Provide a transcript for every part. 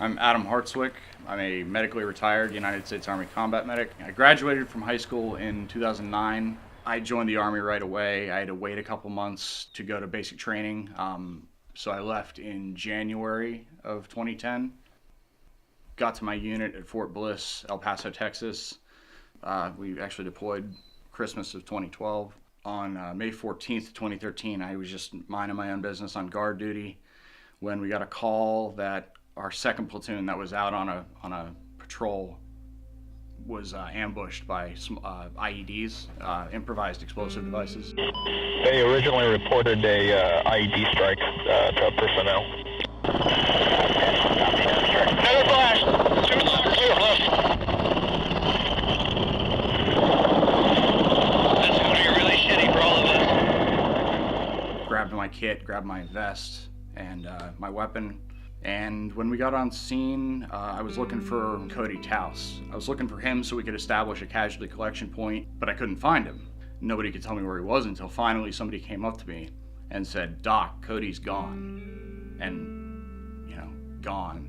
I'm Adam Hartswick. I'm a medically retired United States Army combat medic. I graduated from high school in 2009. I joined the Army right away. I had to wait a couple months to go to basic training. So I left in January of 2010. Got to my unit at Fort Bliss, El Paso, Texas. We actually deployed Christmas of 2012. On May 14th, 2013, I was just minding my own business on guard duty when we got a call that our second platoon that was out on a patrol was ambushed by some IEDs, improvised explosive devices. They originally reported a IED strike to personnel. Another flash. Two left. This is going to be really shitty for all of us. Grabbed my kit, grabbed my vest, and my weapon. And when we got on scene, I was looking for Cody Taus. I was looking for him so we could establish a casualty collection point, but I couldn't find him. Nobody could tell me where he was until finally somebody came up to me and said, "Doc, Cody's gone." And, you know, gone.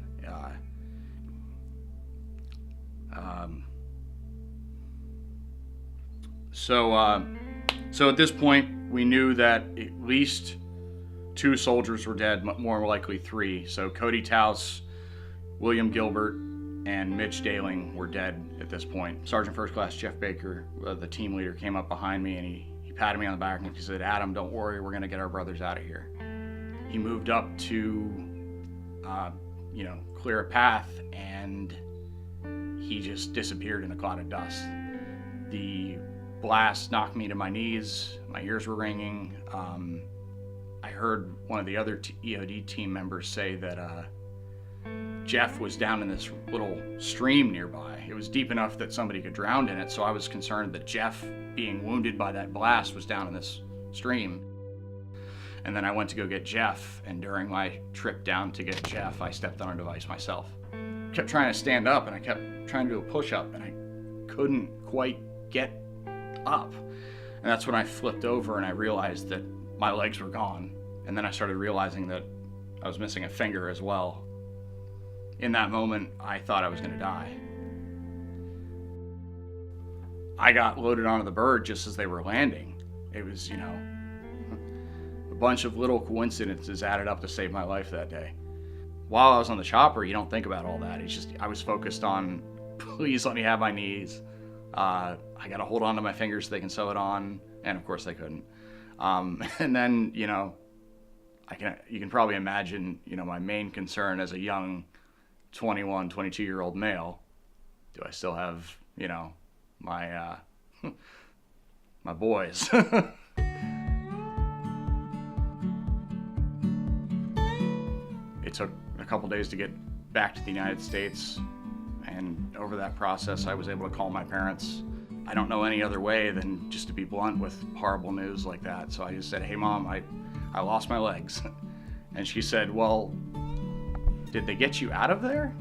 So at this point, we knew that at least 2 soldiers were dead, more likely 3. So Cody Taus, William Gilbert, and Mitch Daling were dead at this point. Sergeant First Class Jeff Baker, the team leader, came up behind me and he patted me on the back and he said, "Adam, don't worry, we're gonna get our brothers out of here." He moved up to, clear a path, and he just disappeared in a cloud of dust. The blast knocked me to my knees, my ears were ringing. I heard one of the other EOD team members say that Jeff was down in this little stream nearby. It was deep enough that somebody could drown in it, so I was concerned that Jeff, being wounded by that blast, was down in this stream. And then I went to go get Jeff, and during my trip down to get Jeff, I stepped on a device myself. I kept trying to stand up, and I kept trying to do a push-up, and I couldn't quite get up. And that's when I flipped over and I realized that my legs were gone. And then I started realizing that I was missing a finger as well. In that moment, I thought I was gonna die. I got loaded onto the bird just as they were landing. It was, a bunch of little coincidences added up to save my life that day. While I was on the chopper, you don't think about all that. It's just, I was focused on, please let me have my knees. I gotta hold on to my fingers so they can sew it on. And of course they couldn't. And then, you can probably imagine, my main concern as a young 21, 22-year-old male, do I still have, my, my boys? It took a couple days to get back to the United States, and over that process, I was able to call my parents. I don't know any other way than just to be blunt with horrible news like that. So I just said, "Hey Mom, I lost my legs." And she said, "Well, did they get you out of there?"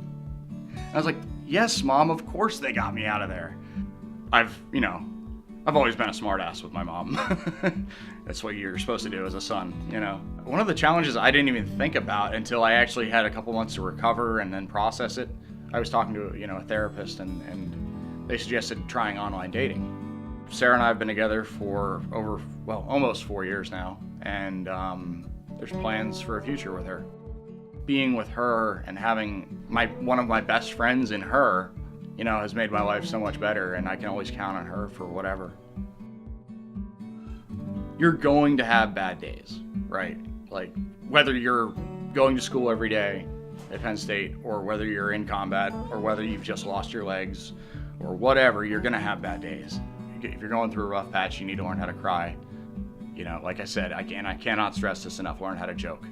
And I was like, "Yes, Mom, of course they got me out of there." I've always been a smartass with my mom. That's what you're supposed to do as a son, One of the challenges I didn't even think about until I actually had a couple months to recover and then process it. I was talking to, a therapist and they suggested trying online dating. Sarah and I have been together for almost 4 years now, and there's plans for a future with her. Being with her and having one of my best friends in her, has made my life so much better, and I can always count on her for whatever. You're going to have bad days, right? Like, whether you're going to school every day at Penn State, or whether you're in combat, or whether you've just lost your legs, or whatever, you're gonna have bad days. If you're going through a rough patch, you need to learn how to cry. Like I said, I cannot stress this enough, learn how to joke.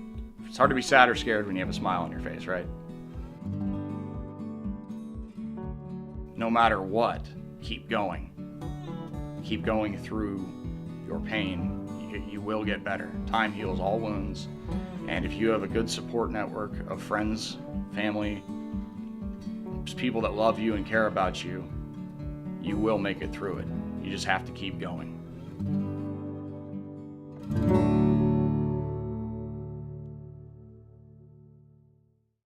It's hard to be sad or scared when you have a smile on your face, right? No matter what, keep going. Keep going through your pain. You will get better. Time heals all wounds. And if you have a good support network of friends, family, just people that love you and care about you, you will make it through it. You just have to keep going.